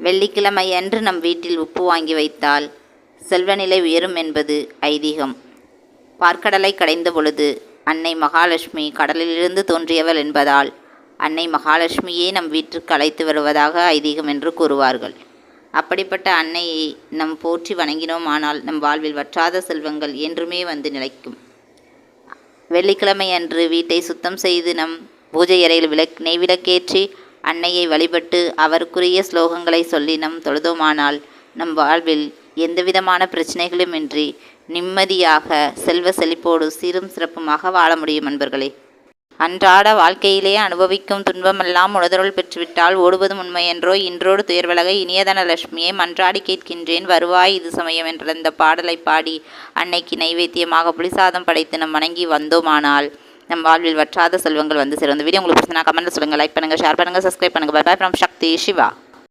வெள்ளிக்கிழமை அன்று நம் வீட்டில் உப்பு வாங்கி வைத்தால் செல்வநிலை உயரும் என்பது ஐதீகம். பார்க்கடலை கடைந்த பொழுது அன்னை மகாலட்சுமி கடலிலிருந்து தோன்றியவள் என்பதால் அன்னை மகாலட்சுமியே நம் வீட்டிற்கு அழைத்து வருவதாக ஐதீகம் என்று கூறுவார்கள். அப்படிப்பட்ட அன்னையை நம் போற்றி வணங்கினோமானால் நம் வாழ்வில் வற்றாத செல்வங்கள் என்றுமே வந்து நிலைக்கும். வெள்ளிக்கிழமை அன்று வீட்டை சுத்தம் செய்து நம் பூஜை அறையில் நெய்விளக்கேற்றி அன்னையை வழிபட்டு அவருக்குரிய ஸ்லோகங்களை சொல்லி நம் தொழுதோமானால் நம் வாழ்வில் எந்தவிதமான பிரச்சனைகளுமின்றி நிம்மதியாக செல்வ செழிப்போடு சீரும் சிறப்புமாக வாழ முடியும். நண்பர்களே, அன்றாட வாழ்க்கையிலே அனுபவிக்கும் துன்பமெல்லாம் உணர்தருள் பெற்றுவிட்டால் ஓடுவதும் உண்மையென்றோ. இன்றோடு துயர்விலக இனியதன லட்சுமியை மன்றாடி கேட்கின்றேன் வருவாய் இது சமயம் என்ற இந்த பாடலை பாடி அன்னைக்கு நைவேத்தியமாக புளிசாதம் படைத்து நம் வணங்கி வந்தோமானால் நம் வாழ்வில் வற்றாத செல்வங்கள் வந்து சேரும். இந்த வீடியோ உங்களுக்கு பிடிச்சா கமெண்ட்ல சொல்லுங்கள், லைக் பண்ணுங்கள், ஷேர் பண்ணுங்கள், சப்ஸ்கிரைப் பண்ணுங்கள். Bye bye from Shakti Siva.